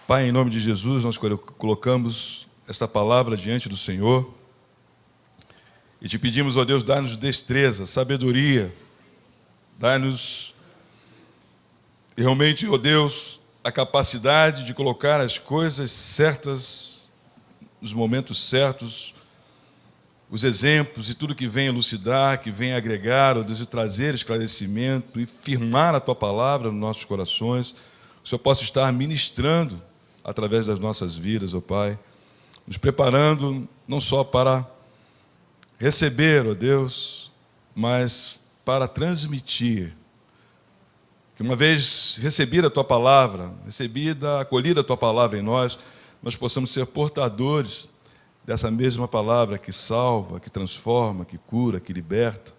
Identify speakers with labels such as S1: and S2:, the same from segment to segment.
S1: Pai, em nome de Jesus, nós colocamos esta palavra diante do Senhor e te pedimos, ó Deus, dá-nos destreza, sabedoria, dá-nos realmente, ó Deus, a capacidade de colocar as coisas certas, nos momentos certos, os exemplos e tudo que vem elucidar, que vem agregar, ó Deus, e trazer esclarecimento e firmar a Tua palavra nos nossos corações, o Senhor possa estar ministrando através das nossas vidas, ó Pai, nos preparando não só para receber, ó Deus, mas para transmitir. Que uma vez recebida a Tua palavra, acolhida a Tua palavra em nós, nós possamos ser portadores dessa mesma palavra que salva, que transforma, que cura, que liberta,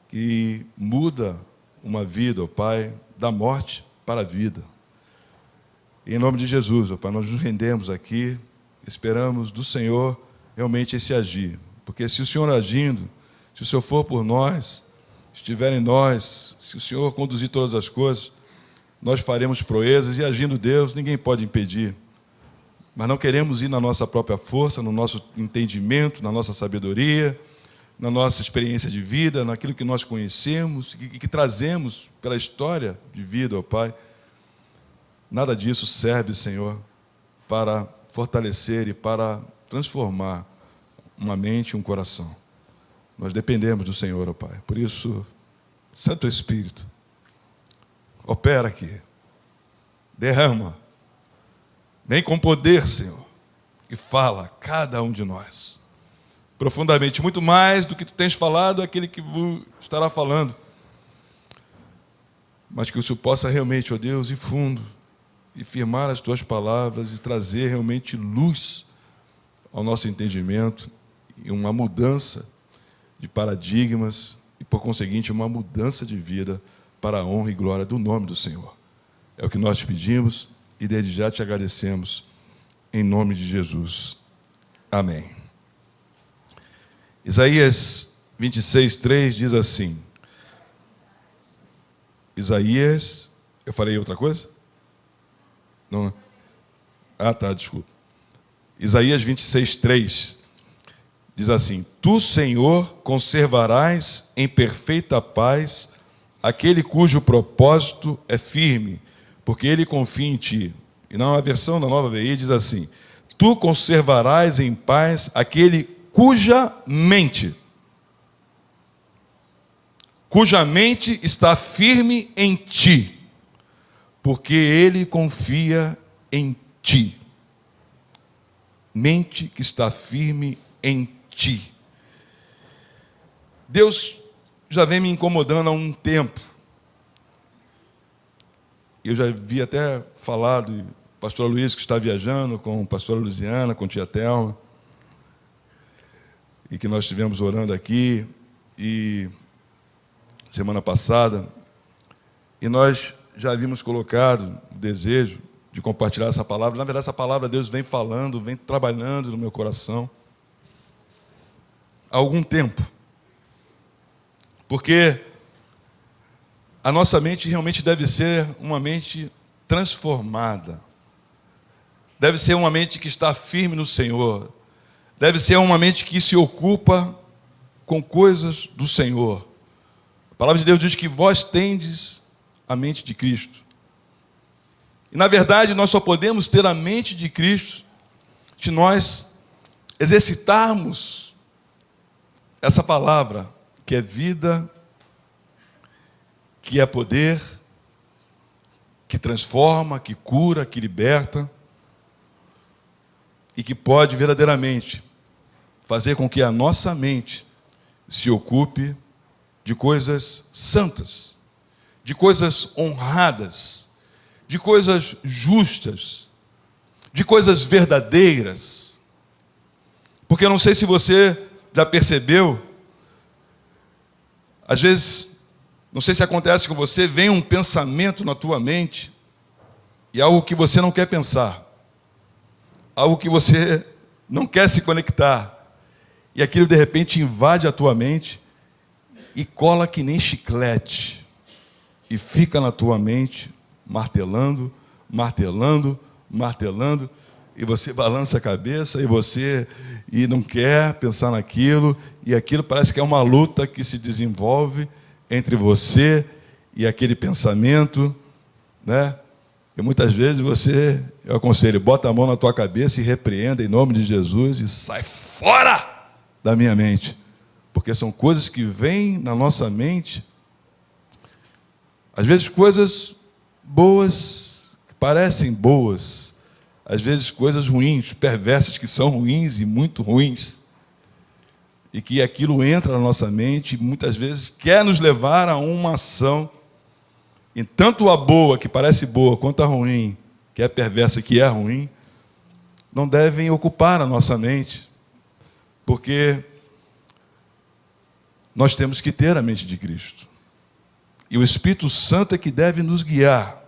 S1: que muda uma vida, ó Pai, da morte para a vida. Em nome de Jesus, ó Pai, nós nos rendemos aqui, esperamos do Senhor realmente esse agir. Porque se o Senhor agindo, se o Senhor for por nós, estiver em nós, se o Senhor conduzir todas as coisas, nós faremos proezas e agindo Deus, ninguém pode impedir. Mas não queremos ir na nossa própria força, no nosso entendimento, na nossa sabedoria, na nossa experiência de vida, naquilo que nós conhecemos e que trazemos pela história de vida, ó Pai. Nada disso serve, Senhor, para fortalecer e para transformar uma mente e um coração. Nós dependemos do Senhor, ó Pai. Por isso, Santo Espírito, opera aqui, derrama, vem com poder, Senhor, e fala a cada um de nós, profundamente, muito mais do que Tu tens falado, aquele que estará falando, mas que o Senhor possa realmente, ó Deus, ir fundo, e firmar as Tuas palavras e trazer realmente luz ao nosso entendimento e uma mudança de paradigmas e, por conseguinte, uma mudança de vida para a honra e glória do nome do Senhor. É o que nós te pedimos e desde já te agradecemos em nome de Jesus. Amém. Isaías 26:3 diz assim. Isaías, eu falei outra coisa? Não. Ah, tá, desculpa. Isaías 26:3 diz assim: Tu, Senhor, conservarás em perfeita paz aquele cujo propósito é firme, porque ele confia em Ti. E na versão da Nova VI diz assim: Tu conservarás em paz aquele cuja mente está firme em Ti, porque ele confia em Ti. Mente que está firme em Ti. Deus já vem me incomodando há um tempo. Eu já vi até falar do pastor Luiz, que está viajando com a pastora Luziana, com a tia Thelma, e que nós estivemos orando aqui, e semana passada, e nós já havíamos colocado o desejo de compartilhar essa palavra. Na verdade, essa palavra Deus vem falando, vem trabalhando no meu coração há algum tempo. Porque a nossa mente realmente deve ser uma mente transformada. Deve ser uma mente que está firme no Senhor. Deve ser uma mente que se ocupa com coisas do Senhor. A palavra de Deus diz que vós tendes a mente de Cristo. E, na verdade, nós só podemos ter a mente de Cristo se nós exercitarmos essa palavra, que é vida, que é poder, que transforma, que cura, que liberta, e que pode verdadeiramente fazer com que a nossa mente se ocupe de coisas santas, de coisas honradas, de coisas justas, de coisas verdadeiras. Porque eu não sei se você já percebeu, às vezes, não sei se acontece com você, vem um pensamento na tua mente, e algo que você não quer pensar, algo que você não quer se conectar, e aquilo de repente invade a tua mente, e cola que nem chiclete, e fica na tua mente, martelando, martelando, martelando, e você balança a cabeça, e não quer pensar naquilo, e aquilo parece que é uma luta que se desenvolve entre você e aquele pensamento, né? E muitas vezes eu aconselho, bota a mão na tua cabeça e repreenda em nome de Jesus e sai fora da minha mente. Porque são coisas que vêm na nossa mente, às vezes coisas boas, que parecem boas, às vezes coisas ruins, perversas, que são ruins e muito ruins, e que aquilo entra na nossa mente e muitas vezes quer nos levar a uma ação. E tanto a boa, que parece boa, quanto a ruim, que é perversa, que é ruim, não devem ocupar a nossa mente, porque nós temos que ter a mente de Cristo. E o Espírito Santo é que deve nos guiar.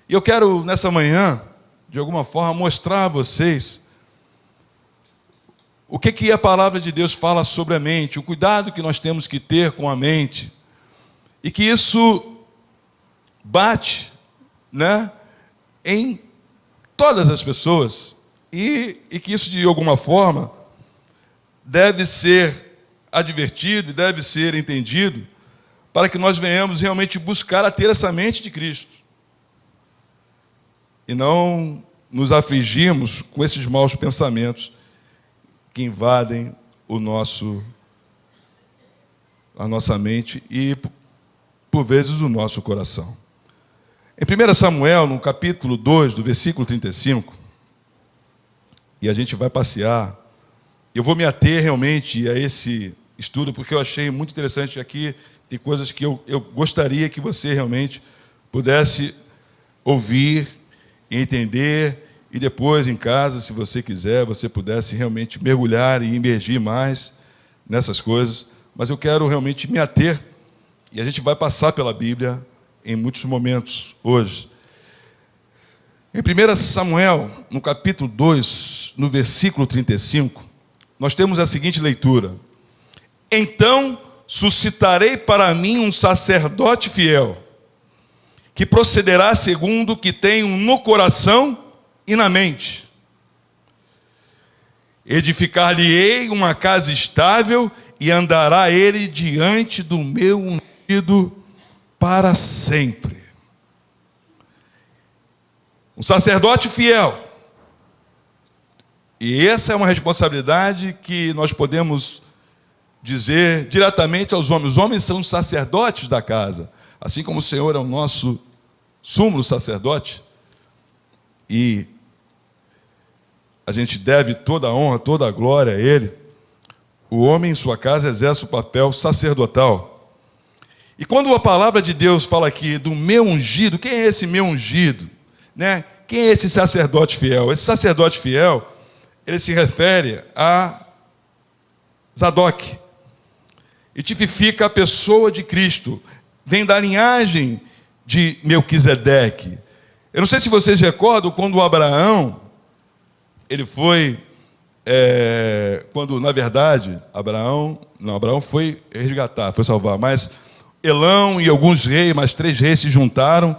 S1: E eu quero, nessa manhã, de alguma forma, mostrar a vocês o que a palavra de Deus fala sobre a mente, o cuidado que nós temos que ter com a mente, e que isso bate, né, em todas as pessoas, e que isso, de alguma forma, deve ser advertido, deve ser entendido, para que nós venhamos realmente buscar a ter essa mente de Cristo, e não nos afligirmos com esses maus pensamentos que invadem a nossa mente e, por vezes, o nosso coração. Em 1 Samuel, no capítulo 2, do versículo 35, e a gente vai passear, eu vou me ater realmente a esse estudo, porque eu achei muito interessante aqui, tem coisas que eu gostaria que você realmente pudesse ouvir, entender, e depois em casa, se você quiser, você pudesse realmente mergulhar e imergir mais nessas coisas, mas eu quero realmente me ater, e a gente vai passar pela Bíblia em muitos momentos hoje. Em 1 Samuel, no capítulo 2, no versículo 35, nós temos a seguinte leitura: então suscitarei para mim um sacerdote fiel, que procederá segundo o que tenho no coração e na mente. Edificar-lhe-ei uma casa estável, e andará ele diante do meu ungido para sempre. Um sacerdote fiel. E essa é uma responsabilidade que nós podemos dizer diretamente aos homens. Os homens são os sacerdotes da casa. Assim como o Senhor é o nosso sumo sacerdote, e a gente deve toda a honra, toda a glória a Ele, o homem em sua casa exerce o papel sacerdotal. E quando a palavra de Deus fala aqui do meu ungido, quem é esse meu ungido? Né? Quem é esse sacerdote fiel? Esse sacerdote fiel, ele se refere a Zadok, e tipifica a pessoa de Cristo, vem da linhagem de Melquisedeque. Eu não sei se vocês recordam quando Abraão, ele foi, quando na verdade, Abraão foi resgatar, foi salvar, mas Elão e alguns reis, mais 3 reis se juntaram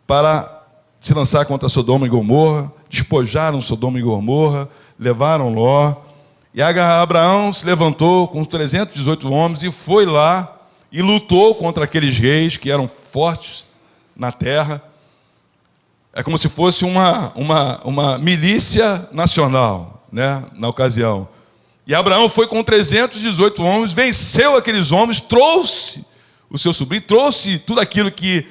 S1: para se lançar contra Sodoma e Gomorra, despojaram Sodoma e Gomorra, levaram Ló, e Abraão se levantou com os 318 homens e foi lá e lutou contra aqueles reis que eram fortes na terra. É como se fosse uma milícia nacional, né, na ocasião. E Abraão foi com 318 homens, venceu aqueles homens, trouxe o seu sobrinho, trouxe tudo aquilo que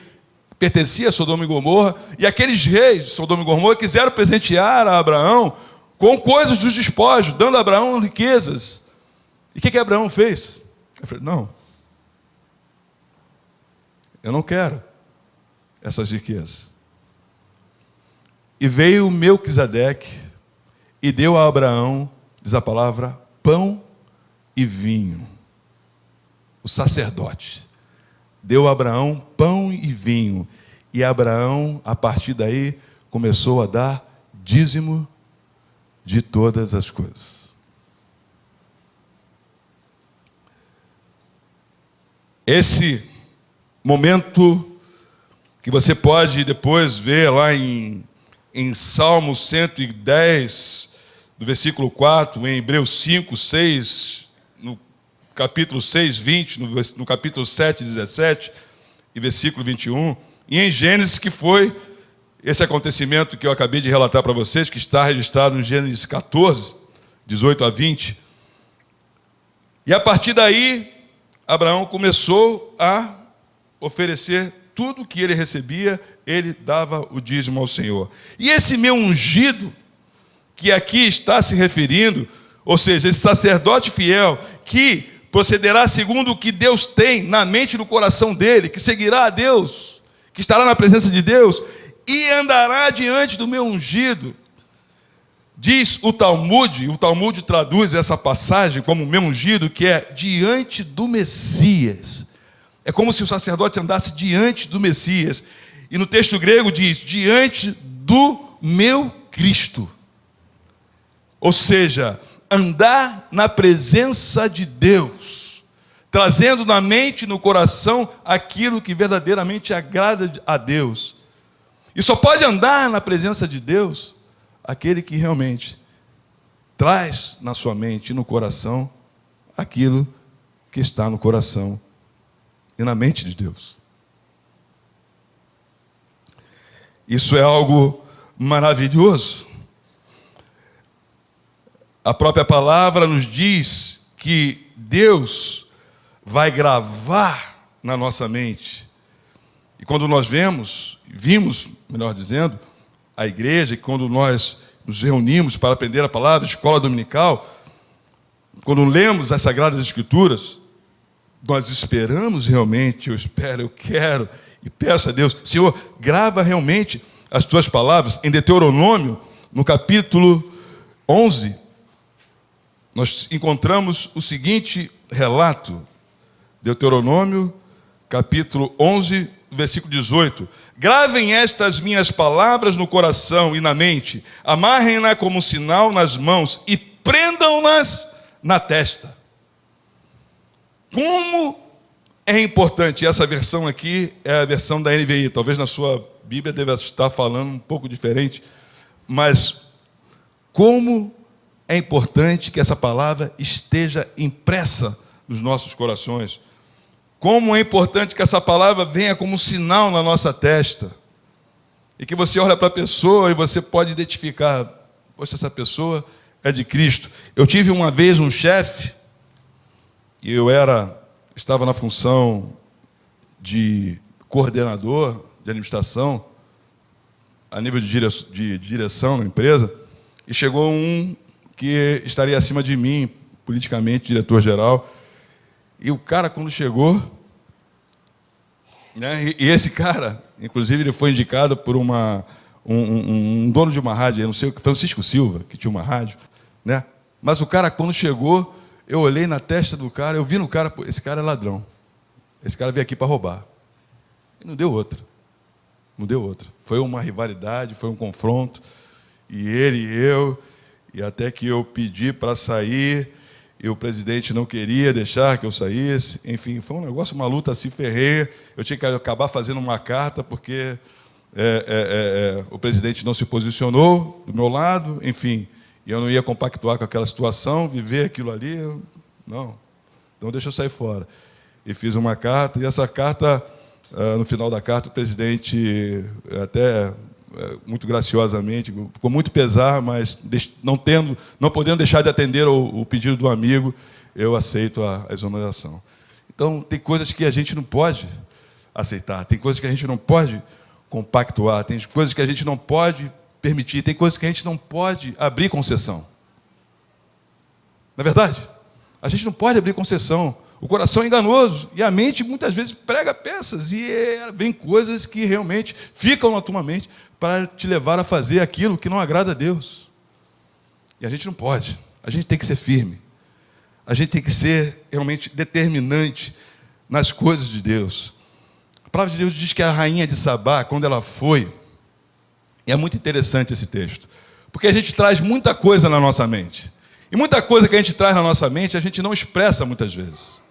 S1: pertencia a Sodoma e Gomorra, e aqueles reis de Sodoma e Gomorra quiseram presentear a Abraão com coisas dos despojos, dando a Abraão riquezas. E o que Abraão fez? Ele falou: não, eu não quero essas riquezas. E veio Melquisedeque e deu a Abraão, diz a palavra, pão e vinho. O sacerdote deu a Abraão pão e vinho. E Abraão, a partir daí, começou a dar dízimo de todas as coisas. Esse momento que você pode depois ver lá em em Salmo 110, do versículo 4, em Hebreus 5, 6, no capítulo 6, 20, no capítulo 7, 17 e versículo 21, e em Gênesis, que foi esse acontecimento que eu acabei de relatar para vocês, que está registrado em Gênesis 14, 18 a 20. E a partir daí, Abraão começou a oferecer tudo que ele recebia, ele dava o dízimo ao Senhor. E esse meu ungido, que aqui está se referindo, ou seja, esse sacerdote fiel, que procederá segundo o que Deus tem na mente e no coração dele, que seguirá a Deus, que estará na presença de Deus, e andará diante do meu ungido. Diz o Talmud traduz essa passagem como meu ungido, que é diante do Messias. É como se o sacerdote andasse diante do Messias. E no texto grego diz, diante do meu Cristo. Ou seja, andar na presença de Deus, trazendo na mente e no coração aquilo que verdadeiramente agrada a Deus. E só pode andar na presença de Deus aquele que realmente traz na sua mente e no coração aquilo que está no coração e na mente de Deus. Isso é algo maravilhoso. A própria palavra nos diz que Deus vai gravar na nossa mente. E quando nós vimos, melhor dizendo, a igreja, e quando nós nos reunimos para aprender a palavra, escola dominical, quando lemos as Sagradas Escrituras, nós esperamos realmente, eu quero, e peço a Deus, Senhor, grava realmente as tuas palavras. Em Deuteronômio, no capítulo 11, nós encontramos o seguinte relato. Deuteronômio, capítulo 11, versículo 18. Gravem estas minhas palavras no coração e na mente, amarrem-na como sinal nas mãos e prendam-nas na testa. Como é importante, essa versão aqui é a versão da NVI, talvez na sua Bíblia deva estar falando um pouco diferente, mas como é importante que essa palavra esteja impressa nos nossos corações. Como é importante que essa palavra venha como um sinal na nossa testa. E que você olha para a pessoa e você pode identificar, poxa, essa pessoa é de Cristo. Eu tive uma vez um chefe, e eu estava na função de coordenador de administração, a nível de direção na empresa, e chegou um que estaria acima de mim, politicamente, diretor-geral. E o cara, quando chegou, né, e esse cara, inclusive, ele foi indicado por um dono de uma rádio, eu não sei, Francisco Silva, que tinha uma rádio, né? Mas o cara, quando chegou, eu olhei na testa do cara, eu vi no cara, esse cara é ladrão. Esse cara veio aqui para roubar. E não deu outra. Não deu outra. Foi uma rivalidade, foi um confronto. E ele e eu, e até que eu pedi para sair, e o presidente não queria deixar que eu saísse. Enfim, foi um negócio, uma luta assim ferrenha. Eu tinha que acabar fazendo uma carta, porque o presidente não se posicionou do meu lado, enfim. E eu não ia compactuar com aquela situação, viver aquilo ali, não. Então deixa eu sair fora. E fiz uma carta, e essa carta, no final da carta, o presidente, até muito graciosamente, com muito pesar, mas não podendo deixar de atender o pedido do amigo, eu aceito a exoneração. Então, tem coisas que a gente não pode aceitar, tem coisas que a gente não pode compactuar, tem coisas que a gente não pode permitir, tem coisas que a gente não pode abrir concessão. Não é verdade? A gente não pode abrir concessão. O coração é enganoso e a mente muitas vezes prega peças e vem coisas que realmente ficam na tua mente para te levar a fazer aquilo que não agrada a Deus. E a gente não pode. A gente tem que ser firme. A gente tem que ser realmente determinante nas coisas de Deus. A palavra de Deus diz que a rainha de Sabá, quando ela foi, e é muito interessante esse texto, porque a gente traz muita coisa na nossa mente. E muita coisa que a gente traz na nossa mente, a gente não expressa muitas vezes.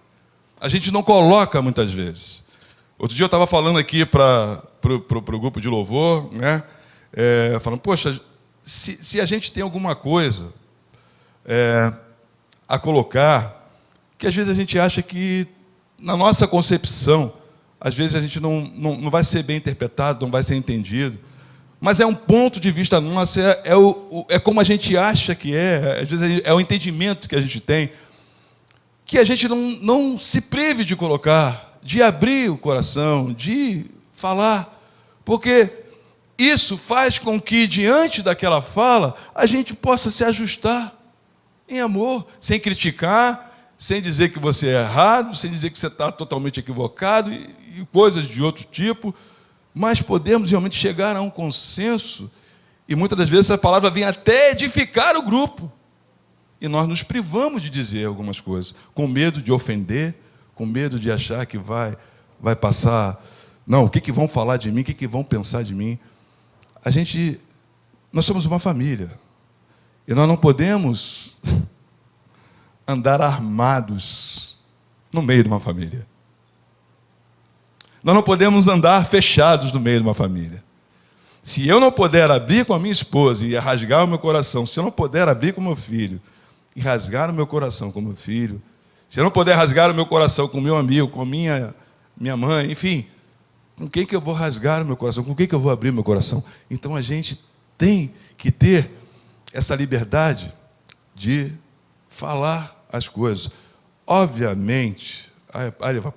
S1: A gente não coloca muitas vezes. Outro dia eu estava falando aqui para o grupo de louvor, né? falando, poxa, se a gente tem alguma coisa a colocar, que às vezes a gente acha que, na nossa concepção, às vezes a gente não vai ser bem interpretado, não vai ser entendido, mas é um ponto de vista nosso, é como a gente acha que às vezes é o entendimento que a gente tem, que a gente não se prive de colocar, de abrir o coração, de falar, porque isso faz com que, diante daquela fala, a gente possa se ajustar em amor, sem criticar, sem dizer que você é errado, sem dizer que você está totalmente equivocado e coisas de outro tipo, mas podemos realmente chegar a um consenso, e muitas das vezes essa palavra vem até edificar o grupo, e nós nos privamos de dizer algumas coisas, com medo de ofender, com medo de achar que vai passar, não, o que vão falar de mim, o que vão pensar de mim. Nós somos uma família, e nós não podemos andar armados no meio de uma família. Nós não podemos andar fechados no meio de uma família. Se eu não puder abrir com a minha esposa e rasgar o meu coração, se eu não puder abrir com o meu filho e rasgar o meu coração com o meu filho, se eu não puder rasgar o meu coração com o meu amigo, com a minha mãe, enfim, com quem que eu vou rasgar o meu coração? Com quem que eu vou abrir o meu coração? Então a gente tem que ter essa liberdade de falar as coisas. Obviamente,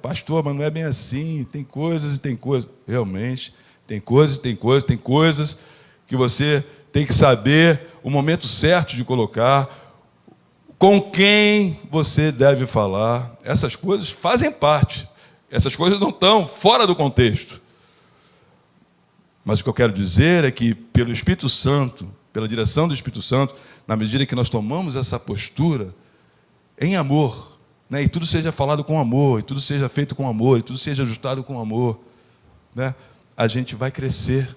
S1: pastor, mas não é bem assim, tem coisas e tem coisas. Realmente, tem coisas que você tem que saber o momento certo de colocar, com quem você deve falar. Essas coisas fazem parte. Essas coisas não estão fora do contexto. Mas o que eu quero dizer é que, pelo Espírito Santo, pela direção do Espírito Santo, na medida que nós tomamos essa postura, em amor, né? E tudo seja falado com amor, e tudo seja feito com amor, e tudo seja ajustado com amor, né? A gente vai crescer.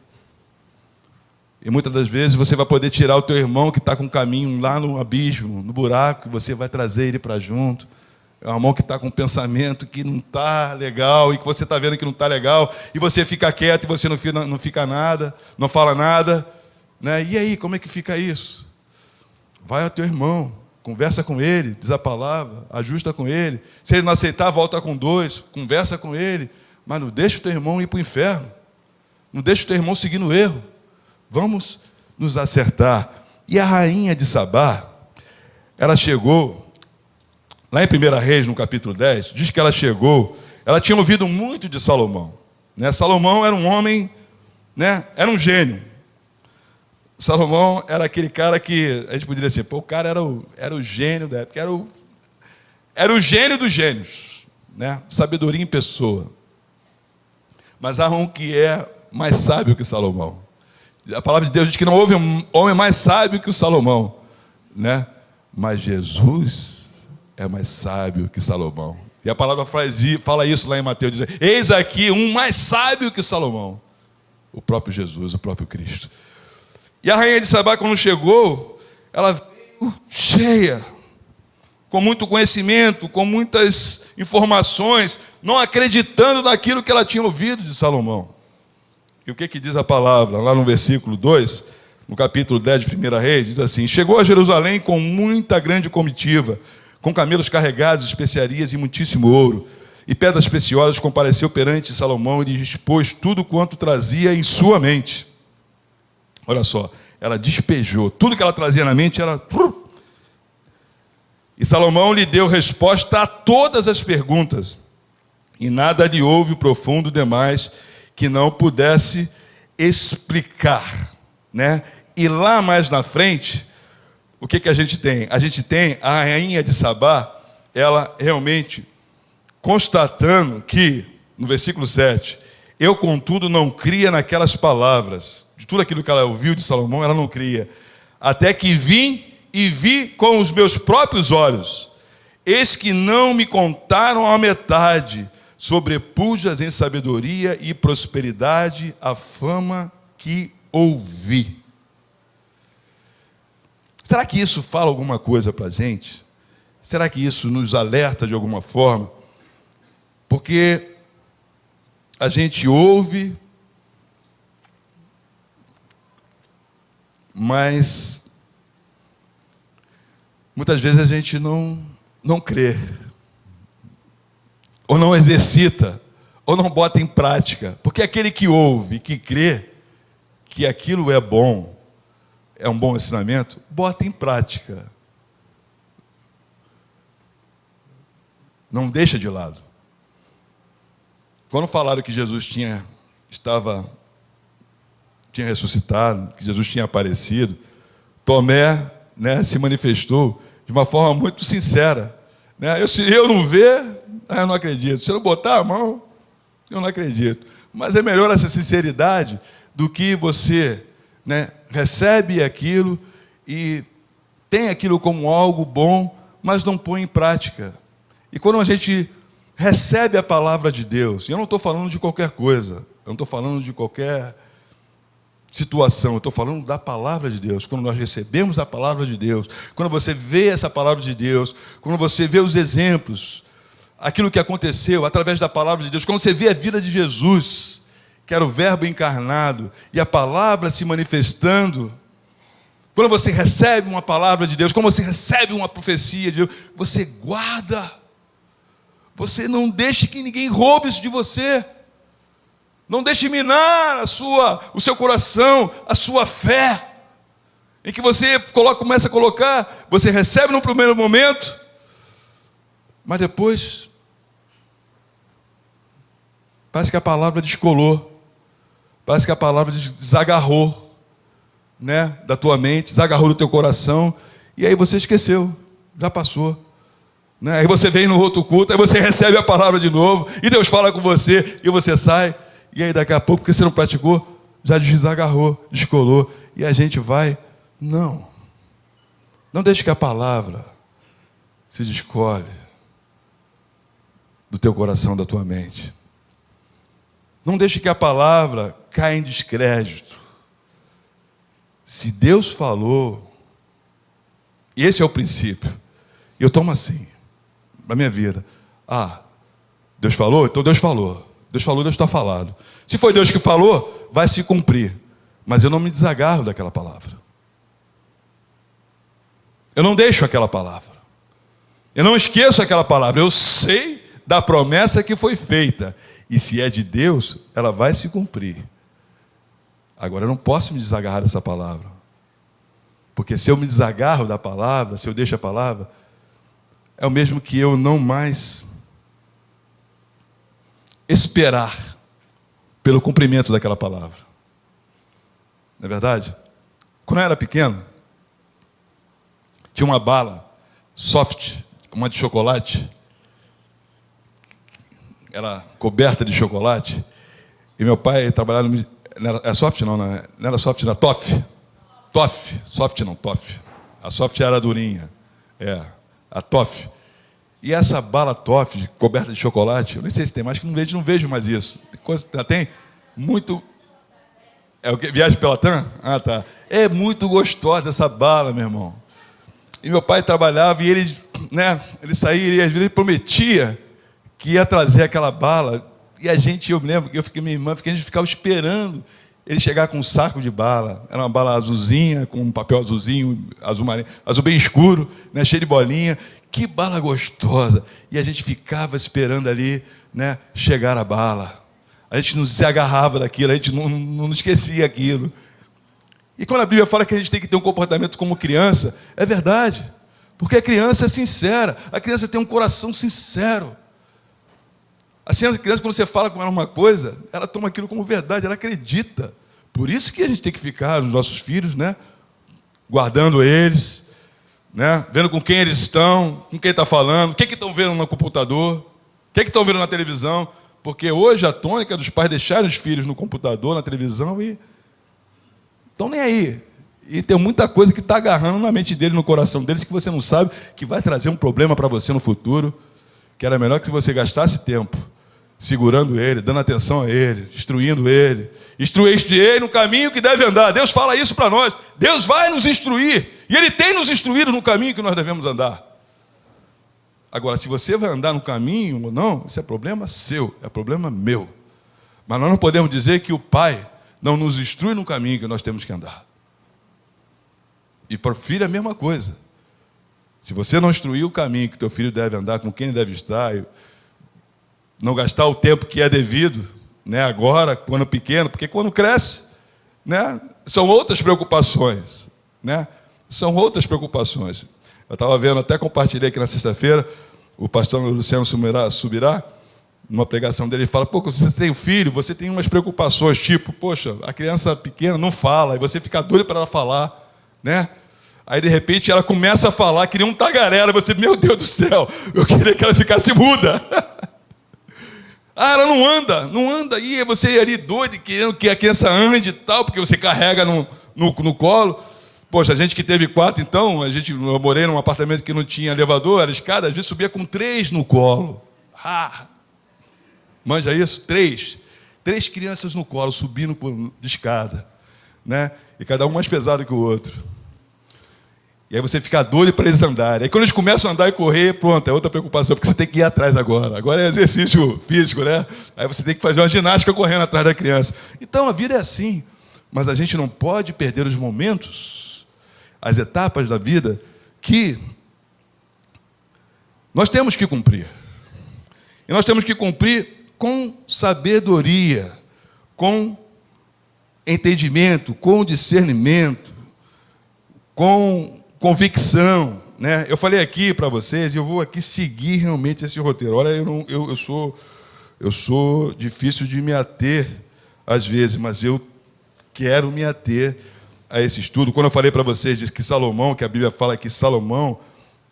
S1: E muitas das vezes você vai poder tirar o teu irmão que está com o caminho lá no abismo, no buraco, e você vai trazer ele para junto. É um irmão que está com um pensamento que não está legal, e que você está vendo que não está legal, e você fica quieto, e você não fica nada, não fala nada, né? E aí, como é que fica isso? Vai ao teu irmão, conversa com ele, diz a palavra, ajusta com ele. Se ele não aceitar, volta com 2, conversa com ele, mas não deixa o teu irmão ir para o inferno, não deixa o teu irmão seguir no erro. Vamos nos acertar. E a rainha de Sabá, ela chegou, lá em 1 Reis, no capítulo 10, diz que ela chegou, ela tinha ouvido muito de Salomão, né? Salomão era um homem, né? Era um gênio. Salomão era aquele cara que, a gente poderia dizer, o cara era o gênio da época, era o gênio dos gênios, né? Sabedoria em pessoa. Mas há um que é mais sábio que Salomão. A palavra de Deus diz que não houve um homem mais sábio que o Salomão, né? Mas Jesus é mais sábio que Salomão. E a palavra fala isso lá em Mateus, diz: eis aqui um mais sábio que Salomão, o próprio Jesus, o próprio Cristo. E a rainha de Sabá, quando chegou, ela veio cheia, com muito conhecimento, com muitas informações, não acreditando naquilo que ela tinha ouvido de Salomão. E o que diz a palavra? Lá no versículo 2, no capítulo 10 de 1 Reis, diz assim: chegou a Jerusalém com muita grande comitiva, com camelos carregados de especiarias e muitíssimo ouro, e pedras preciosas, compareceu perante Salomão e lhe expôs tudo quanto trazia em sua mente. Olha só, ela despejou, tudo que ela trazia na mente, e Salomão lhe deu resposta a todas as perguntas, e nada lhe houve profundo demais que não pudesse explicar, né? E lá mais na frente, o que a gente tem? A gente tem a rainha de Sabá, ela realmente constatando que, no versículo 7, eu, contudo, não cria naquelas palavras. De tudo aquilo que ela ouviu de Salomão, ela não cria. Até que vim e vi com os meus próprios olhos. Eis que não me contaram a metade. Sobrepujas em sabedoria e prosperidade a fama que ouvi. Será que isso fala alguma coisa para a gente? Será que isso nos alerta de alguma forma? Porque a gente ouve, mas muitas vezes a gente não crê, ou não exercita, ou não bota em prática, porque aquele que ouve, que crê que aquilo é bom, é um bom ensinamento, bota em prática. Não deixa de lado. Quando falaram que Jesus tinha ressuscitado, que Jesus tinha aparecido, Tomé, né, se manifestou de uma forma muito sincera. Né? Se eu não ver, eu não acredito. Se eu não botar a mão, eu não acredito. Mas é melhor essa sinceridade do que você, né, recebe aquilo e tem aquilo como algo bom, mas não põe em prática. E quando a gente recebe a palavra de Deus, e eu não estou falando de qualquer coisa, eu não estou falando de qualquer situação, eu estou falando da palavra de Deus. Quando nós recebemos a palavra de Deus, quando você vê essa palavra de Deus, quando você vê os exemplos, aquilo que aconteceu através da palavra de Deus, quando você vê a vida de Jesus, que era o Verbo encarnado, e a palavra se manifestando, quando você recebe uma palavra de Deus, quando você recebe uma profecia de Deus, você guarda, você não deixe que ninguém roube isso de você, não deixe minar o seu coração, a sua fé, em que você começa a colocar, você recebe no primeiro momento, mas depois parece que a palavra descolou, parece que a palavra desagarrou, né, da tua mente, desagarrou do teu coração, e aí você esqueceu, já passou. Né? Aí você vem no outro culto, aí você recebe a palavra de novo, e Deus fala com você, e você sai, e aí daqui a pouco, porque você não praticou, já desagarrou, descolou, e a gente vai. Não deixe que a palavra se descole do teu coração, da tua mente. Não deixe que a palavra caia em descrédito. Se Deus falou, e esse é o princípio, eu tomo assim, para a minha vida. Deus falou? Então Deus falou. Deus falou, Deus está falado. Se foi Deus que falou, vai se cumprir. Mas eu não me desagarro daquela palavra. Eu não deixo aquela palavra. Eu não esqueço aquela palavra. Eu sei da promessa que foi feita. E se é de Deus, ela vai se cumprir. Agora, eu não posso me desagarrar dessa palavra. Porque se eu me desagarro da palavra, se eu deixo a palavra, é o mesmo que eu não mais esperar pelo cumprimento daquela palavra. Não é verdade? Quando eu era pequeno, tinha uma bala soft, uma de chocolate, era coberta de chocolate, e meu pai trabalhava no... É soft não, não era soft, era Toff. Soft não, Toff. A soft era durinha. A Toff. E essa bala Toff, coberta de chocolate, eu nem sei se tem mais, que não vejo mais isso. Tem muito... É o que? Viagem pela TAM? Tá. É muito gostosa essa bala, meu irmão. E meu pai trabalhava e ele, né, ele saía e às vezes ele prometia que ia trazer aquela bala. E eu me lembro que eu fiquei, minha irmã, a gente ficava esperando ele chegar com um saco de bala. Era uma bala azulzinha, com um papel azulzinho, azul marinho, azul bem escuro, né, cheio de bolinha. Que bala gostosa! E a gente ficava esperando ali, né, chegar a bala. A gente não se agarrava daquilo, a gente não esquecia aquilo. E quando a Bíblia fala que a gente tem que ter um comportamento como criança, é verdade. Porque a criança é sincera, a criança tem um coração sincero. Assim, a criança, quando você fala com ela uma coisa, ela toma aquilo como verdade, ela acredita. Por isso que a gente tem que ficar, os nossos filhos, né, guardando eles, né, vendo com quem eles estão, com quem está falando, o que estão vendo no computador, o que estão vendo na televisão. Porque hoje a tônica dos pais deixarem os filhos no computador, na televisão, e estão nem aí. E tem muita coisa que está agarrando na mente dele, no coração deles, que você não sabe, que vai trazer um problema para você no futuro, que era melhor que você gastasse tempo segurando ele, dando atenção a ele, instruindo ele. Instruíste-ei no caminho que deve andar. Deus fala isso para nós. Deus vai nos instruir. E Ele tem nos instruído no caminho que nós devemos andar. Agora, se você vai andar no caminho ou não, isso é problema seu, é problema meu. Mas nós não podemos dizer que o Pai não nos instrui no caminho que nós temos que andar. E para o filho é a mesma coisa. Se você não instruir o caminho que teu filho deve andar, com quem ele deve estar, não gastar o tempo que é devido, né, agora, quando pequeno, porque quando cresce, né, são outras preocupações. Né? São outras preocupações. Eu estava vendo, até compartilhei aqui na sexta-feira, o pastor Luciano Subirá, numa pregação dele, ele fala, pô, você tem um filho, você tem umas preocupações, tipo, poxa, a criança pequena não fala, e você fica doido para ela falar, né? Aí, de repente, ela começa a falar, que nem um tagarela, você, meu Deus do céu, eu queria que ela ficasse muda. Ah, ela não anda, e você ali doido, querendo que a criança ande e tal, porque você carrega no colo. Poxa, a gente que teve 4, então, eu morei num apartamento que não tinha elevador, era escada, a gente subia com 3 no colo. Manja isso? 3 crianças no colo, subindo de escada, né? E cada um mais pesado que o outro. E aí você fica doido para eles andarem. Aí quando eles começam a andar e correr, pronto, é outra preocupação, porque você tem que ir atrás agora. Agora é exercício físico, né? Aí você tem que fazer uma ginástica correndo atrás da criança. Então a vida é assim. Mas a gente não pode perder os momentos, as etapas da vida que nós temos que cumprir. E nós temos que cumprir com sabedoria, com entendimento, com discernimento, com convicção, né? Eu falei aqui para vocês, e eu vou aqui seguir realmente esse roteiro. Olha, eu sou difícil de me ater às vezes, mas eu quero me ater a esse estudo. Quando eu falei para vocês de que Salomão, que a Bíblia fala que Salomão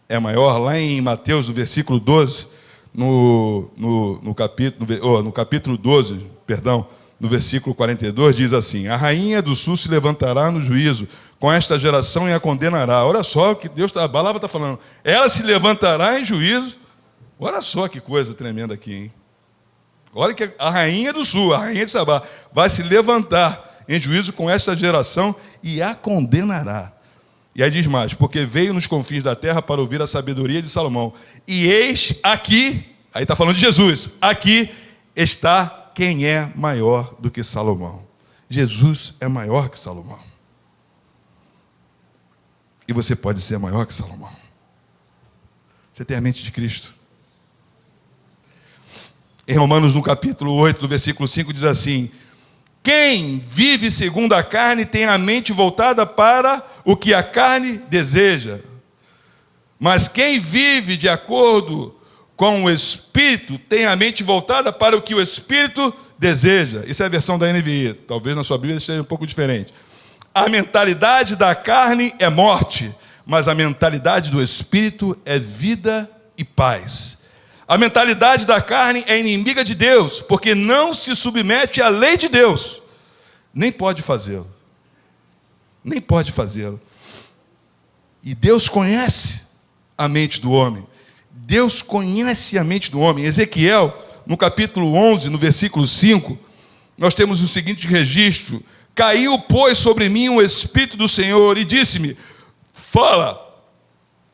S1: é maior, lá em Mateus, no versículo 12, no capítulo 12, perdão, no versículo 42, diz assim: a rainha do sul se levantará no juízo com esta geração e a condenará. Olha só o que a palavra está falando. Ela se levantará em juízo. Olha só que coisa tremenda aqui, hein? Olha que a rainha do sul, a rainha de Sabá, vai se levantar em juízo com esta geração e a condenará. E aí diz mais: porque veio nos confins da terra para ouvir a sabedoria de Salomão. E eis aqui, aí está falando de Jesus, aqui está quem é maior do que Salomão. Jesus é maior que Salomão. E você pode ser maior que Salomão. Você tem a mente de Cristo. Em Romanos, no capítulo 8, no versículo 5, diz assim: quem vive segundo a carne tem a mente voltada para o que a carne deseja. Mas quem vive de acordo com o Espírito tem a mente voltada para o que o Espírito deseja. Isso é a versão da NVI. Talvez na sua Bíblia seja um pouco diferente. A mentalidade da carne é morte, mas a mentalidade do Espírito é vida e paz. A mentalidade da carne é inimiga de Deus, porque não se submete à lei de Deus. Nem pode fazê-lo. Nem pode fazê-lo. E Deus conhece a mente do homem. Deus conhece a mente do homem. Ezequiel, no capítulo 11, no versículo 5, nós temos o seguinte registro: caiu, pois, sobre mim o Espírito do Senhor e disse-me: fala,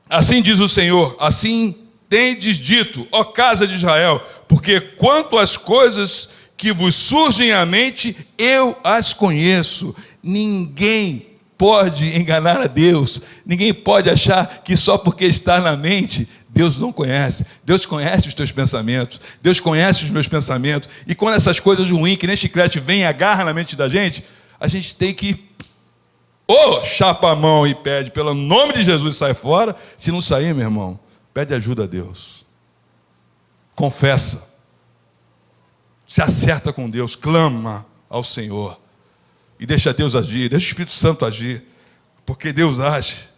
S1: assim diz o Senhor, assim tendes dito, ó casa de Israel, porque quanto às coisas que vos surgem à mente, eu as conheço. Ninguém pode enganar a Deus, ninguém pode achar que só porque está na mente, Deus não conhece. Deus conhece os teus pensamentos, Deus conhece os meus pensamentos, e quando essas coisas ruins, que nem chiclete, vem e agarra na mente da gente, a gente tem que chapa a mão e pede, pelo nome de Jesus, sai fora. Se não sair, meu irmão, pede ajuda a Deus, confessa, se acerta com Deus, clama ao Senhor, e deixa Deus agir, deixa o Espírito Santo agir, porque Deus age,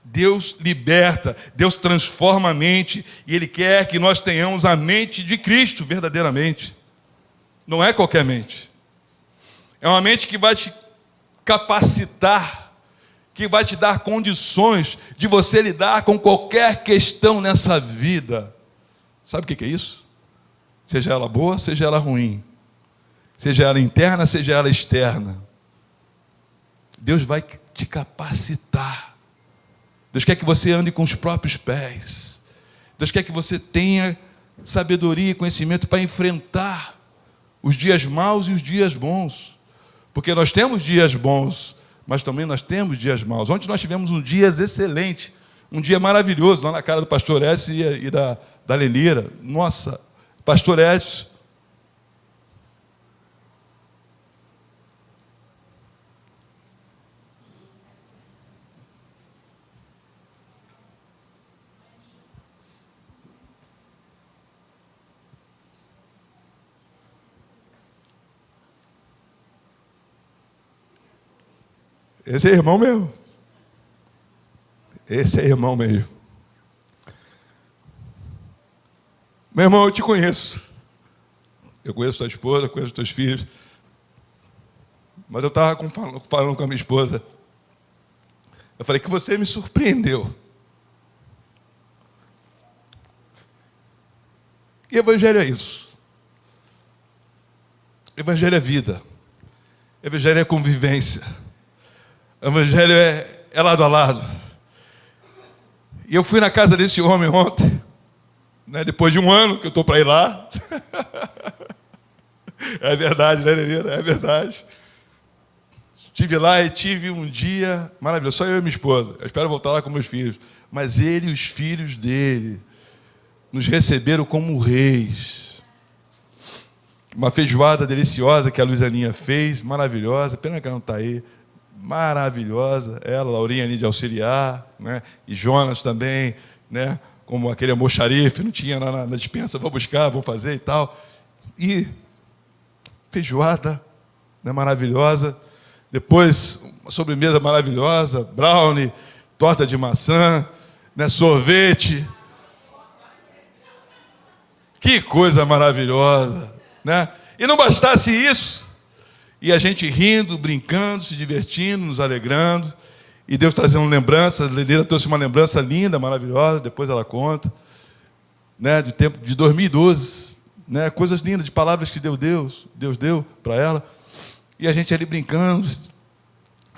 S1: Deus liberta, Deus transforma a mente, e Ele quer que nós tenhamos a mente de Cristo verdadeiramente. Não é qualquer mente, é uma mente que vai te capacitar, que vai te dar condições de você lidar com qualquer questão nessa vida. Sabe o que é isso? Seja ela boa, seja ela ruim, seja ela interna, seja ela externa, Deus vai te capacitar. Deus quer que você ande com os próprios pés. Deus quer que você tenha sabedoria e conhecimento para enfrentar os dias maus e os dias bons, porque nós temos dias bons, mas também nós temos dias maus. Ontem nós tivemos um dia excelente, um dia maravilhoso, lá na casa do pastor Écio e da Lelira. Nossa, pastor Écio, esse é irmão mesmo. Esse é irmão mesmo. Meu irmão, eu te conheço. Eu conheço tua esposa, conheço teus filhos. Mas eu estava falando com a minha esposa. Eu falei que você me surpreendeu. E evangelho é isso. Evangelho é vida. Evangelho é convivência. Evangelho é lado a lado. E eu fui na casa desse homem ontem, né, depois de um ano que eu estou para ir lá. É verdade, né, Lelira? É verdade. Estive lá e tive um dia maravilhoso. Só eu e minha esposa. Eu espero voltar lá com meus filhos. Mas ele e os filhos dele nos receberam como reis. Uma feijoada deliciosa que a Luizaninha fez, maravilhosa. Pena que ela não está aí. Maravilhosa, ela, Laurinha ali de auxiliar, né? E Jonas também, né? Como aquele almoxarife, não tinha na despensa, vou buscar, vou fazer e tal. E feijoada, né? Maravilhosa. Depois, uma sobremesa maravilhosa, brownie, torta de maçã, né? Sorvete. Que coisa maravilhosa, né? E não bastasse isso, e a gente rindo, brincando, se divertindo, nos alegrando. E Deus trazendo lembranças. A Lelira trouxe uma lembrança linda, maravilhosa. Depois ela conta, né, de tempo de 2012, né, coisas lindas, de palavras que Deus deu para ela. E a gente ali brincando.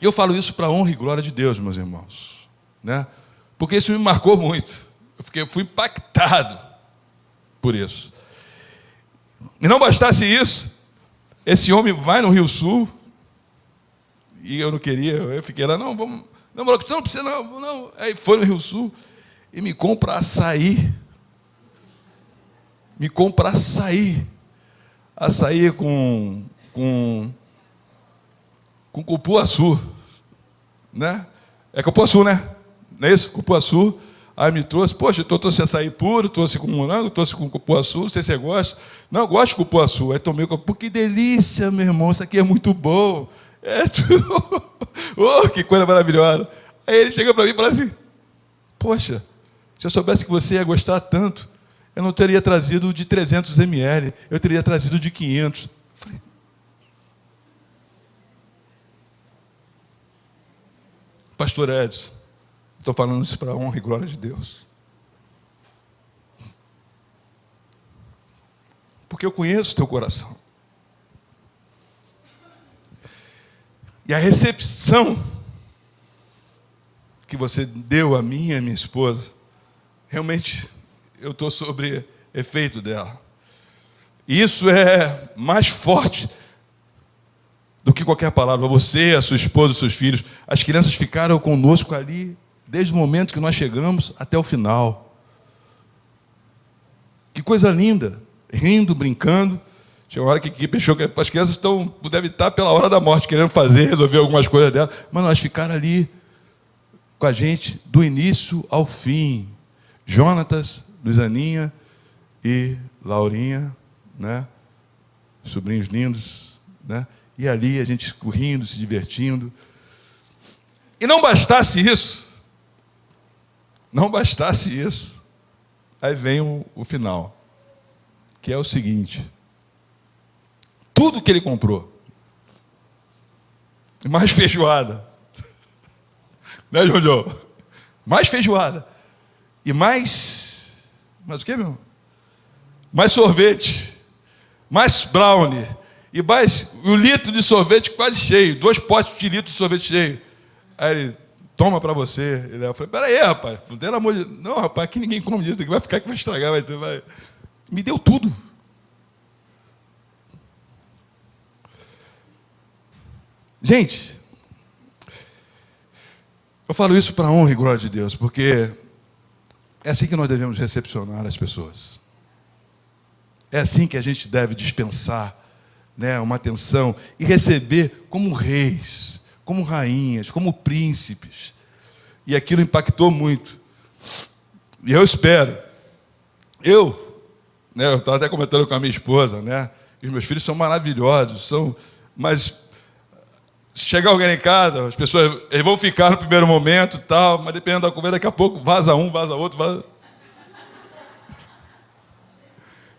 S1: Eu falo isso para a honra e glória de Deus, meus irmãos, né? Porque isso me marcou muito. Eu fui impactado por isso. E não bastasse isso, esse homem vai no Rio Sul, e eu não queria, eu fiquei lá, não precisa não. Aí foi no Rio Sul e me compra açaí. Açaí com cupuaçu, né? É cupuaçu, né? Não é isso? Cupuaçu. Aí me trouxe, poxa, eu trouxe açaí puro, trouxe com morango, trouxe com cupuaçu, não sei se você gosta. Não, eu gosto de cupuaçu. Aí tomei cupuaçu. Que delícia, meu irmão, isso aqui é muito bom. Oh, que coisa maravilhosa. Aí ele chega para mim e fala assim, poxa, se eu soubesse que você ia gostar tanto, eu não teria trazido de 300 ml, eu teria trazido de 500. Eu falei, pastor Edson, estou falando isso para a honra e glória de Deus. Porque eu conheço o teu coração. E a recepção que você deu a mim e a minha esposa, realmente eu estou sob efeito dela. E isso é mais forte do que qualquer palavra. Você, a sua esposa, os seus filhos, as crianças ficaram conosco ali, desde o momento que nós chegamos até o final. Que coisa linda, rindo, brincando. Chegou uma hora que pensou que as crianças devem estar pela hora da morte, querendo resolver algumas coisas dela, mas nós ficaram ali com a gente do início ao fim. Jonatas, Luizaninha e Laurinha, né? Sobrinhos lindos, né? E ali a gente rindo, se divertindo. E não bastasse isso, aí vem o final, que é o seguinte: tudo que ele comprou, mais feijoada, né, João? Mais feijoada, e mais o que, meu? Mais sorvete, mais brownie, e mais um litro de sorvete quase cheio, 2 potes de litro de sorvete cheio. Aí ele, toma para você. Eu falei, peraí, rapaz, pelo amor de Deus. Não, rapaz, aqui ninguém come disso, vai ficar que vai estragar. Vai. Me deu tudo. Gente, Eu falo isso para a honra e glória de Deus, porque é assim que nós devemos recepcionar as pessoas. É assim que a gente deve dispensar, né, uma atenção e receber como reis, como rainhas, como príncipes. E aquilo impactou muito. E eu espero. Eu estava até comentando com a minha esposa, né? E os meus filhos são maravilhosos, mas se chegar alguém em casa, as pessoas eles vão ficar no primeiro momento e tal, mas dependendo da conversa, daqui a pouco vaza um, vaza outro, vaza...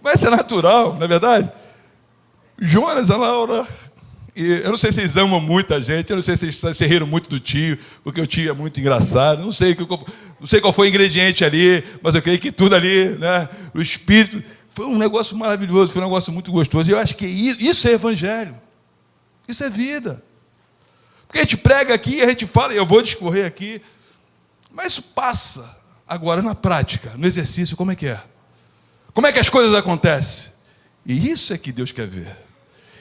S1: Vai ser natural, não é verdade? Jonas, a Laura, eu não sei se eles amam muito a gente, eu não sei se eles se riram muito do tio, porque o tio é muito engraçado, não sei qual foi o ingrediente ali, mas eu creio que tudo ali, né, o espírito, foi um negócio maravilhoso, foi um negócio muito gostoso, e eu acho que isso é evangelho, isso é vida. Porque a gente prega aqui, a gente fala, eu vou discorrer aqui, mas isso passa agora na prática, no exercício, como é que é? Como é que as coisas acontecem? E isso é que Deus quer ver.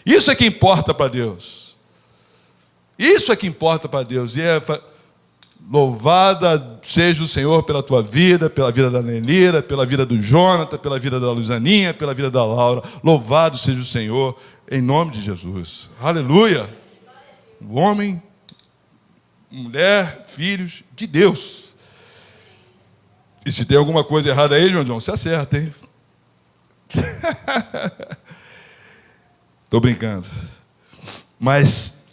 S1: Isso é que importa para Deus. Isso é que importa para Deus. E louvada seja o Senhor pela tua vida, pela vida da Nenira, pela vida do Jonathan, pela vida da Luzaninha, pela vida da Laura. Louvado seja o Senhor, em nome de Jesus. Aleluia. O homem, mulher, filhos de Deus. E se tem alguma coisa errada aí, João, você acerta, hein? Estou brincando. Mas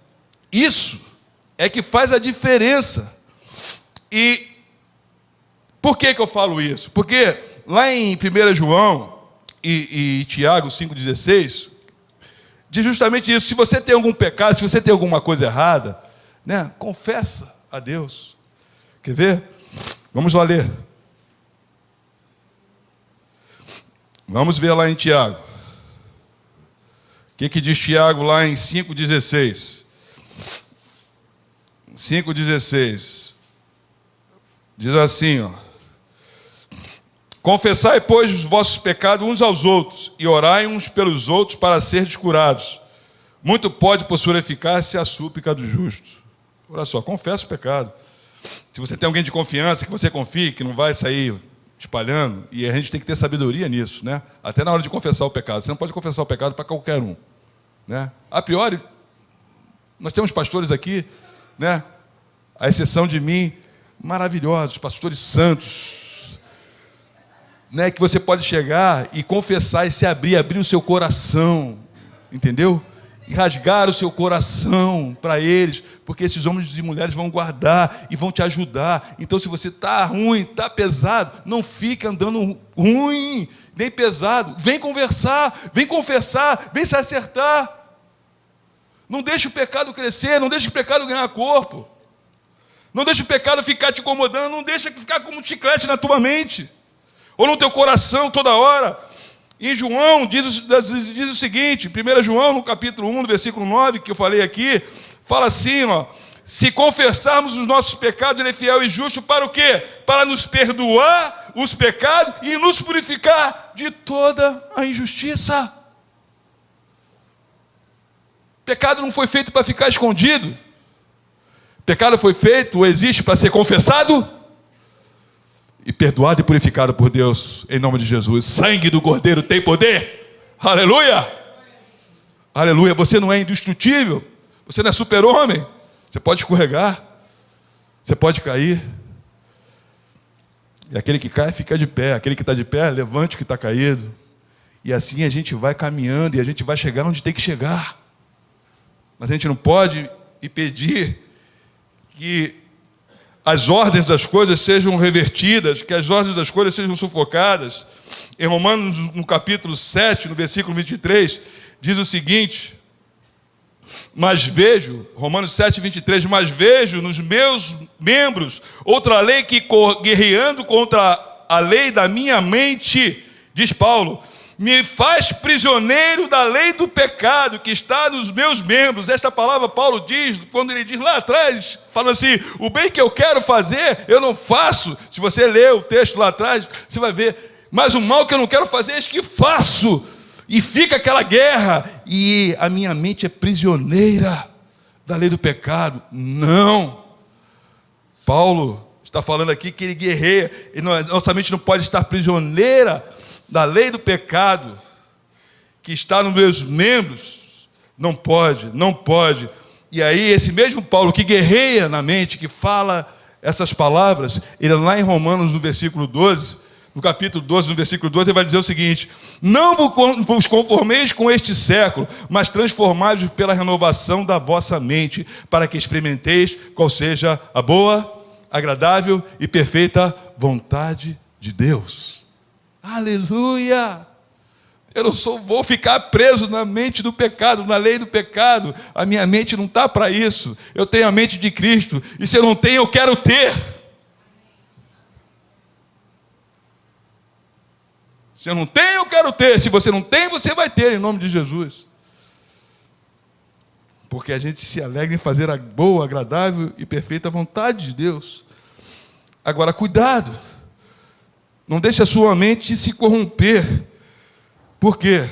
S1: isso é que faz a diferença. E por que eu falo isso? Porque lá em 1 João e Tiago 5,16, diz justamente isso. Se você tem algum pecado, se você tem alguma coisa errada, né, confessa a Deus. Quer ver? Vamos lá ler. Vamos ver lá em Tiago. O que diz Tiago lá em 5,16? 5,16. Diz assim, ó. Confessai, pois, os vossos pecados uns aos outros, e orai uns pelos outros para seres curados. Muito pode, por sua eficácia, a súplica do justo. Olha só, confessa o pecado. Se você tem alguém de confiança, que você confie, que não vai sair espalhando, e a gente tem que ter sabedoria nisso, né? Até na hora de confessar o pecado. Você não pode confessar o pecado para qualquer um, né? A priori, nós temos pastores aqui, né? À exceção de mim, maravilhosos, pastores santos, né? Que você pode chegar e confessar e se abrir o seu coração, entendeu? E rasgar o seu coração para eles, porque esses homens e mulheres vão guardar e vão te ajudar. Então, se você está ruim, está pesado, não fique andando ruim, nem pesado. Vem conversar, vem confessar, vem se acertar. Não deixe o pecado crescer, não deixe o pecado ganhar corpo. Não deixe o pecado ficar te incomodando, não deixe ficar como um chiclete na tua mente, ou no teu coração toda hora. Em João, diz o seguinte, 1 João, no capítulo 1, no versículo 9, que eu falei aqui, fala assim, ó, se confessarmos os nossos pecados, Ele é fiel e justo para o quê? Para nos perdoar os pecados e nos purificar de toda a injustiça. Pecado não foi feito para ficar escondido. Pecado foi feito, ou existe, para ser confessado e perdoado e purificado por Deus, em nome de Jesus. Sangue do Cordeiro tem poder. Aleluia! Aleluia! Você não é indestrutível. Você não é super-homem. Você pode escorregar. Você pode cair. E aquele que cai, fica de pé. Aquele que está de pé, levante o que está caído. E assim a gente vai caminhando e a gente vai chegar onde tem que chegar. Mas a gente não pode impedir que as ordens das coisas sejam revertidas, que as ordens das coisas sejam sufocadas. Em Romanos, no capítulo 7, no versículo 23, diz o seguinte, mas vejo, Romanos 7, 23, mas vejo nos meus membros outra lei que, guerreando contra a lei da minha mente, diz Paulo, me faz prisioneiro da lei do pecado que está nos meus membros. Esta palavra Paulo diz, quando ele diz lá atrás, falando assim, o bem que eu quero fazer, eu não faço. Se você ler o texto lá atrás, você vai ver, mas o mal que eu não quero fazer, é que faço. E fica aquela guerra, e a minha mente é prisioneira da lei do pecado. Não. Paulo está falando aqui que ele guerreia, e nossa mente não pode estar prisioneira da lei do pecado, que está nos meus membros. Não pode, não pode. E aí esse mesmo Paulo que guerreia na mente, que fala essas palavras, ele lá em Romanos, no versículo 12, no capítulo 12, no versículo 12, ele vai dizer o seguinte: não vos conformeis com este século, mas transformai-vos pela renovação da vossa mente, para que experimenteis qual seja a boa, agradável e perfeita vontade de Deus. Aleluia! Eu não vou ficar preso na mente do pecado, na lei do pecado. A minha mente não está para isso. Eu tenho a mente de Cristo, e se eu não tenho, eu quero ter. Se eu não tenho, eu quero ter. Se você não tem, você vai ter, em nome de Jesus. Porque a gente se alegra em fazer a boa, agradável e perfeita vontade de Deus. Agora, cuidado. Não deixe a sua mente se corromper. Por quê?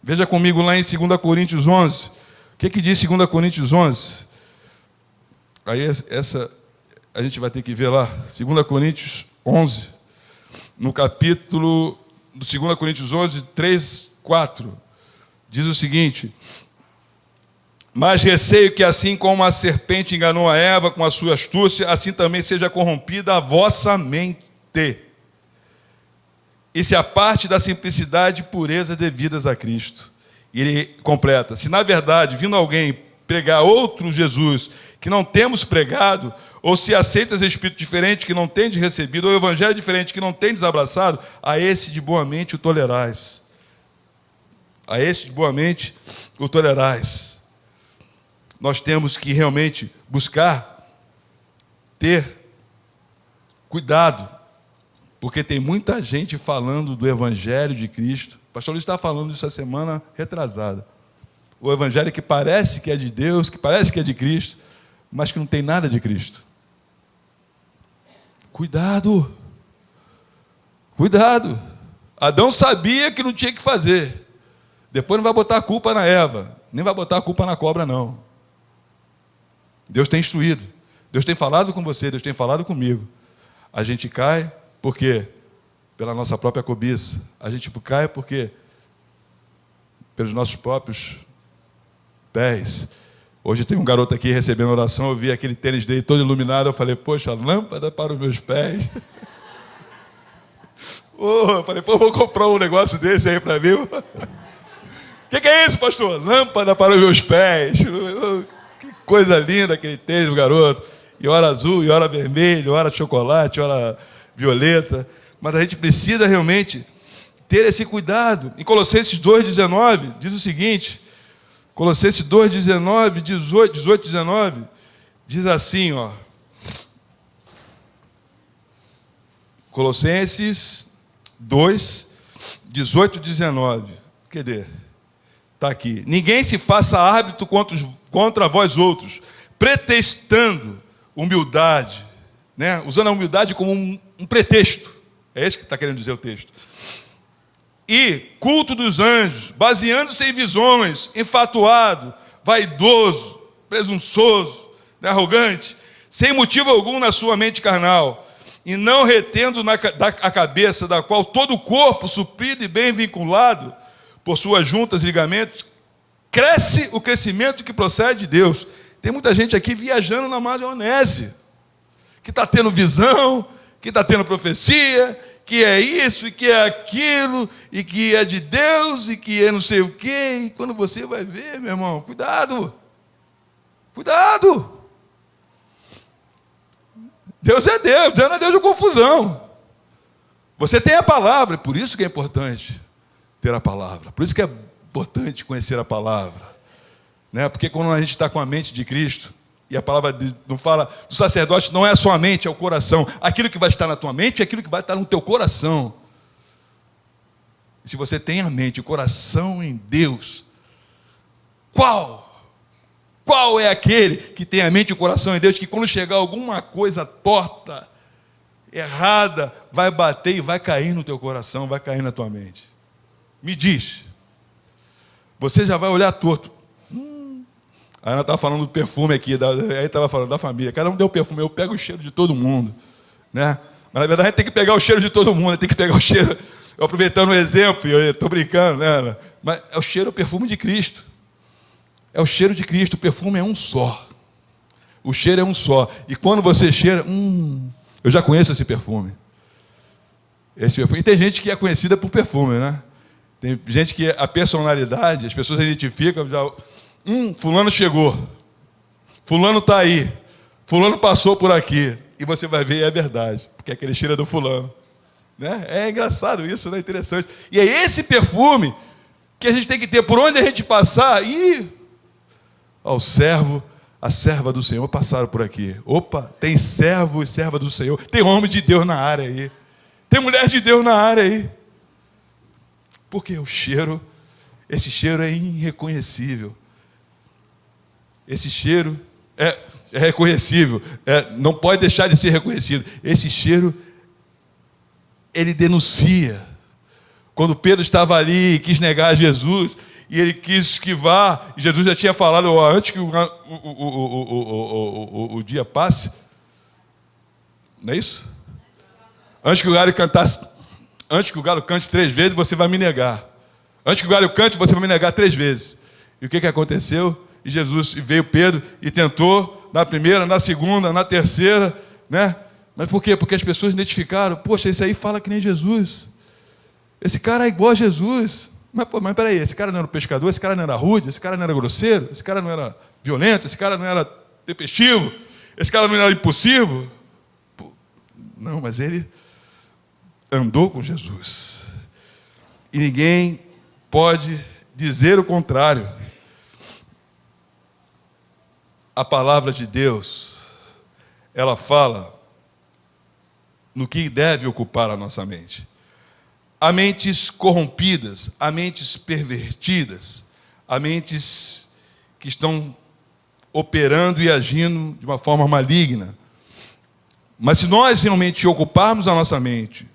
S1: Veja comigo lá em 2 Coríntios 11. O que diz 2 Coríntios 11? Aí essa a gente vai ter que ver lá. 2 Coríntios 11. No capítulo... do 2 Coríntios 11, 3, 4, diz o seguinte: mas receio que assim como a serpente enganou a Eva com a sua astúcia, assim também seja corrompida a vossa mente, e se aparte da simplicidade e pureza devidas a Cristo. E ele completa: se na verdade, vindo alguém pregar outro Jesus, que não temos pregado, ou se aceitas espírito diferente que não tendes recebido, ou evangelho diferente que não tendes abraçado, a esse de boa mente o tolerais. A esse de boa mente o tolerais. Nós temos que realmente buscar ter cuidado, porque tem muita gente falando do evangelho de Cristo. O pastor Luiz está falando isso a semana retrasada. O evangelho que parece que é de Deus, que parece que é de Cristo, mas que não tem nada de Cristo. Cuidado. Cuidado. Adão sabia que não tinha que fazer. Depois não vai botar a culpa na Eva, nem vai botar a culpa na cobra, não. Deus tem instruído. Deus tem falado com você, Deus tem falado comigo. A gente cai, por quê? Pela nossa própria cobiça. A gente cai por quê? Pelos nossos próprios pés. Hoje tem um garoto aqui recebendo oração, eu vi aquele tênis dele todo iluminado, eu falei: poxa, lâmpada para os meus pés. Eu falei: vou comprar um negócio desse aí para mim. O que é isso, pastor? Lâmpada para os meus pés. Que coisa linda aquele tênis do garoto. E hora azul, e hora vermelho, hora chocolate, hora violeta. Mas a gente precisa realmente ter esse cuidado. Em Colossenses 2,19 diz o seguinte: Colossenses 2,19, 18, 19, diz assim, ó. Colossenses 2, 18, 19. Cadê? Está aqui. Ninguém se faça árbitro contra vós outros, pretextando humildade, né? Usando a humildade como um pretexto. É isso que está querendo dizer o texto. E culto dos anjos, baseando-se em visões, enfatuado, vaidoso, presunçoso, arrogante, sem motivo algum na sua mente carnal, e não retendo a cabeça, da qual todo o corpo, suprido e bem vinculado por suas juntas e ligamentos, cresce o crescimento que procede de Deus. Tem muita gente aqui viajando na maionese, que está tendo visão, que está tendo profecia, que é isso, e que é aquilo, e que é de Deus, e que é não sei o quê. E quando você vai ver, meu irmão, cuidado. Cuidado. Deus é Deus, Deus não é Deus de confusão. Você tem a palavra, por isso que é importante ter a palavra. Por isso que é importante conhecer a palavra. Né? Porque quando a gente está com a mente de Cristo, e a palavra não fala do sacerdote, não é só a mente, é o coração. Aquilo que vai estar na tua mente é aquilo que vai estar no teu coração. E se você tem a mente e o coração em Deus, qual é aquele que tem a mente e o coração em Deus, que quando chegar alguma coisa torta, errada, vai bater e vai cair no teu coração, vai cair na tua mente? Me diz. Você já vai olhar torto. A Ana estava falando do perfume aqui, aí estava falando da família. Cada um deu perfume, eu pego o cheiro de todo mundo, né? Mas, na verdade, a gente tem que pegar o cheiro de todo mundo, tem que pegar o cheiro... Eu aproveitando o exemplo, eu estou brincando, né, Ana? Mas é o cheiro, o perfume de Cristo. É o cheiro de Cristo, o perfume é um só. O cheiro é um só. E quando você cheira, eu já conheço esse perfume. Esse perfume. E tem gente que é conhecida por perfume, né? Tem gente que a personalidade, as pessoas identificam, já, fulano chegou, fulano está aí, fulano passou por aqui. E você vai ver, é verdade, porque aquele cheiro é do fulano. Né? É engraçado isso, né? Interessante. E é esse perfume que a gente tem que ter por onde a gente passar. E ao servo, a serva do Senhor passaram por aqui. Opa, tem servo e serva do Senhor. Tem homem de Deus na área aí. Tem mulher de Deus na área aí. Porque o cheiro, esse cheiro é irreconhecível. Esse cheiro é reconhecível. Não pode deixar de ser reconhecido. Esse cheiro, ele denuncia. Quando Pedro estava ali e quis negar Jesus, e ele quis esquivar, e Jesus já tinha falado, antes que o dia passe, não é isso? Antes que o galo cantasse, antes que o galo cante 3 vezes, você vai me negar. Antes que o galo cante, você vai me negar 3 vezes. E o que aconteceu? E Jesus, veio Pedro e tentou, na primeira, na segunda, na terceira, né? Mas por quê? Porque as pessoas identificaram, poxa, esse aí fala que nem Jesus. Esse cara é igual a Jesus. Mas peraí, esse cara não era pescador, esse cara não era rude, esse cara não era grosseiro, esse cara não era violento, esse cara não era tempestivo, esse cara não era impulsivo. Não, mas ele andou com Jesus. E ninguém pode dizer o contrário. A palavra de Deus, ela fala no que deve ocupar a nossa mente. Há mentes corrompidas, há mentes pervertidas, há mentes que estão operando e agindo de uma forma maligna. Mas se nós realmente ocuparmos a nossa mente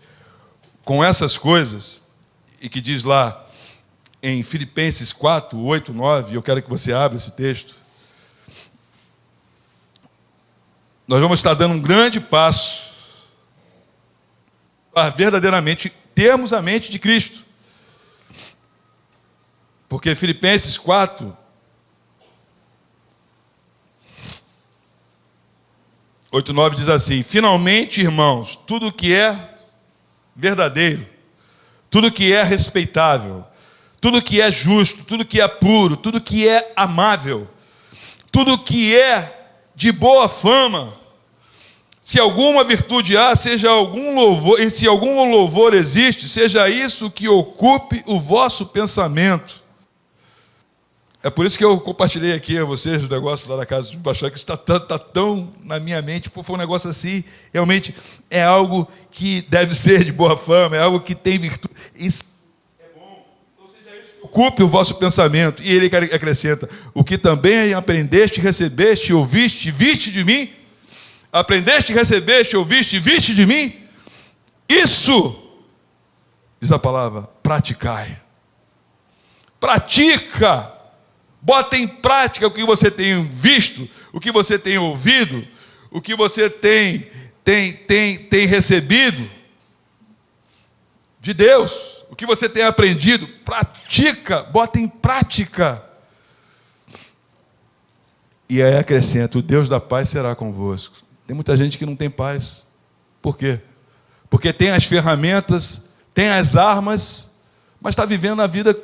S1: com essas coisas, e que diz lá em Filipenses 4, 8, 9, eu quero que você abra esse texto, nós vamos estar dando um grande passo para verdadeiramente termos a mente de Cristo. Porque Filipenses 4, 8, 9 diz assim: finalmente, irmãos, tudo que é verdadeiro, tudo que é respeitável, tudo que é justo, tudo que é puro, tudo que é amável, tudo que é de boa fama, se alguma virtude há, seja algum louvor, e se algum louvor existe, seja isso que ocupe o vosso pensamento. É por isso que eu compartilhei aqui a vocês o negócio lá da casa do pastor, que está tão na minha mente, foi um negócio assim, realmente é algo que deve ser de boa fama, é algo que tem virtude. Isso é bom. Então seja isso que ocupe o vosso pensamento. E ele acrescenta: o que também aprendeste, recebeste, ouviste, viste de mim, aprendeste, recebeste, ouviste, viste de mim, isso, diz a palavra, praticai. Pratica. Bota em prática o que você tem visto, o que você tem ouvido, o que você tem recebido de Deus, o que você tem aprendido. Pratica, bota em prática. E aí acrescenta: o Deus da paz será convosco. Tem muita gente que não tem paz. Por quê? Porque tem as ferramentas, tem as armas, mas está vivendo a vida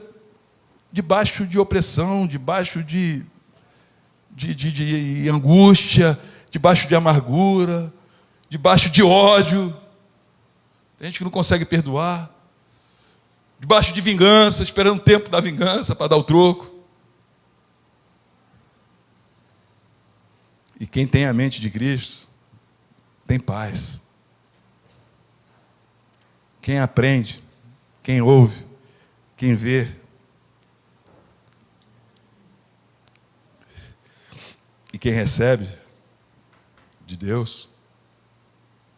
S1: debaixo de opressão, debaixo de angústia, debaixo de amargura, debaixo de ódio. Tem gente que não consegue perdoar, debaixo de vingança, esperando o tempo da vingança para dar o troco. E quem tem a mente de Cristo tem paz. Quem aprende, quem ouve, quem vê, e quem recebe de Deus.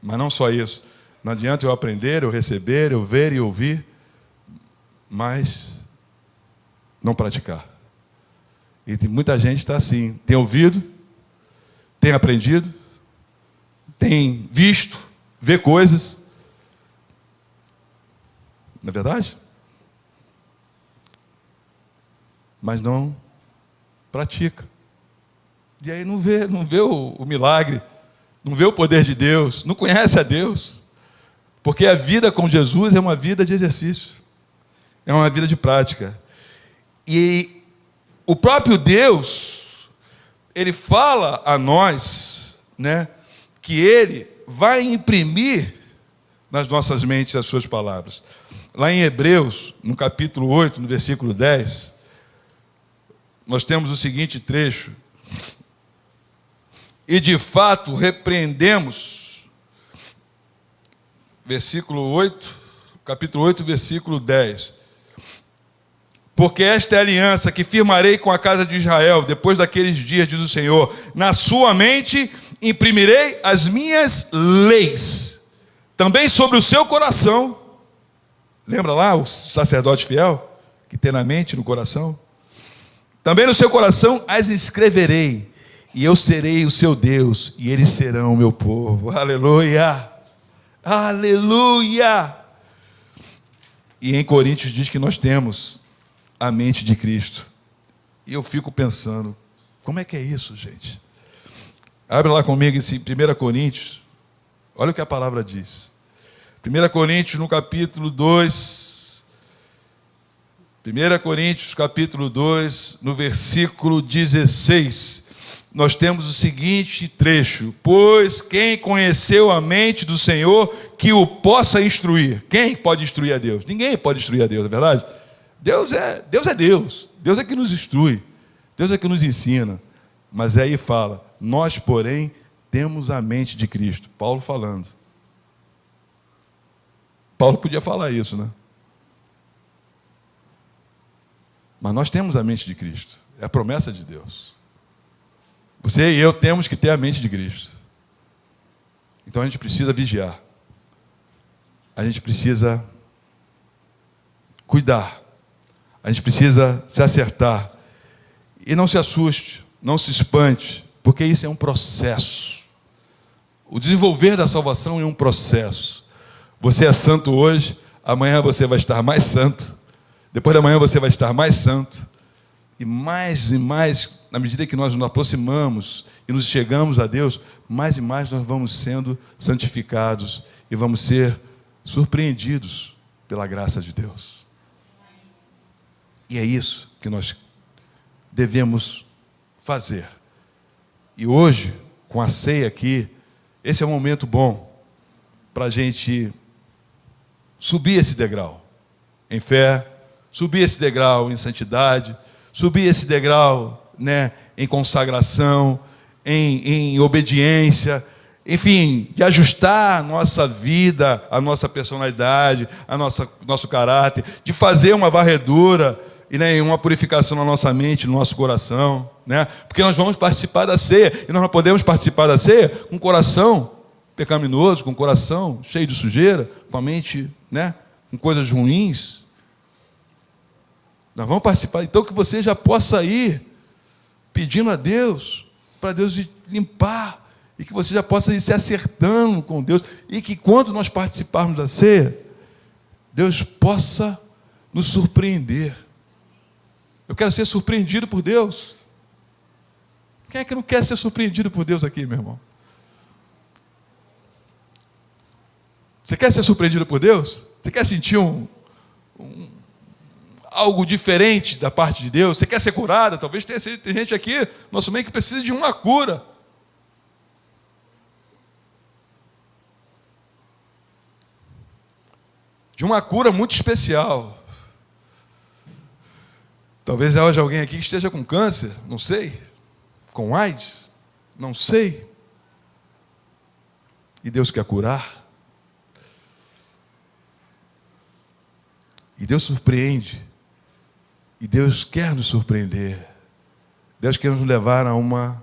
S1: Mas não só isso. Não adianta eu aprender, eu receber, eu ver e ouvir, mas não praticar. E muita gente está assim, tem ouvido, tem aprendido, tem visto, vê coisas. Não é verdade? Mas não pratica. E aí não vê o milagre, não vê o poder de Deus, não conhece a Deus. Porque a vida com Jesus é uma vida de exercício, é uma vida de prática. E o próprio Deus, Ele fala a nós, né, que Ele vai imprimir nas nossas mentes as suas palavras. Lá em Hebreus, no capítulo 8, no versículo 10, nós temos o seguinte trecho: e de fato repreendemos, versículo 8, capítulo 8, versículo 10. Porque esta é a aliança que firmarei com a casa de Israel, depois daqueles dias, diz o Senhor, na sua mente imprimirei as minhas leis, também sobre o seu coração. Lembra lá o sacerdote fiel, que tem na mente, no coração? Também no seu coração as escreverei, e eu serei o seu Deus, e eles serão o meu povo. Aleluia! Aleluia! E em Coríntios diz que nós temos a mente de Cristo. E eu fico pensando, como é que é isso, gente? Abre lá comigo em 1 Coríntios, olha o que a palavra diz. 1 Coríntios, no capítulo 2, 1 Coríntios, capítulo 2, no versículo 16, nós temos o seguinte trecho: pois quem conheceu a mente do Senhor, que o possa instruir. Quem pode instruir a Deus? Ninguém pode instruir a Deus, não é verdade? Deus é Deus. Deus é que nos instrui. Deus é que nos ensina. Mas aí fala, nós, porém, temos a mente de Cristo. Paulo falando. Paulo podia falar isso, né? Mas nós temos a mente de Cristo. É a promessa de Deus. Você e eu temos que ter a mente de Cristo. Então a gente precisa vigiar. A gente precisa cuidar. A gente precisa se acertar. E não se assuste, não se espante, porque isso é um processo. O desenvolver da salvação é um processo. Você é santo hoje, amanhã você vai estar mais santo. Depois da manhã você vai estar mais santo. E mais, na medida que nós nos aproximamos e nos chegamos a Deus, mais e mais nós vamos sendo santificados e vamos ser surpreendidos pela graça de Deus. E é isso que nós devemos fazer. E hoje, com a ceia aqui, esse é um momento bom para a gente subir esse degrau em fé, subir esse degrau em santidade, subir esse degrau, né, em consagração, em obediência, enfim, de ajustar a nossa vida, a nossa personalidade, nosso caráter, de fazer uma varredura e, né, uma purificação na nossa mente, no nosso coração, né? Porque nós vamos participar da ceia, e nós não podemos participar da ceia com o coração pecaminoso, com o coração cheio de sujeira, com a mente, né, com coisas ruins. Nós vamos participar, então, que você já possa ir pedindo a Deus, para Deus limpar, e que você já possa ir se acertando com Deus, e que quando nós participarmos da ceia, Deus possa nos surpreender. Eu quero ser surpreendido por Deus. Quem é que não quer ser surpreendido por Deus aqui, meu irmão? Você quer ser surpreendido por Deus? Você quer sentir algo diferente da parte de Deus? Você quer ser curada? Talvez tenha gente aqui, nosso meio, que precisa de uma cura. De uma cura muito especial. Talvez haja alguém aqui que esteja com câncer, não sei, com AIDS, não sei. E Deus quer curar. E Deus surpreende. E Deus quer nos surpreender. Deus quer nos levar a um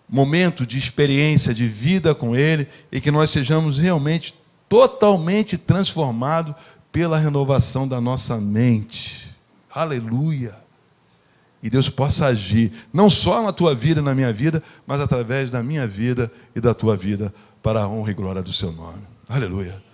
S1: momento de experiência, de vida com Ele, e que nós sejamos realmente, totalmente transformados pela renovação da nossa mente. Aleluia! e Deus possa agir, não só na tua vida e na minha vida, mas através da minha vida e da tua vida, para a honra e glória do seu nome. Aleluia.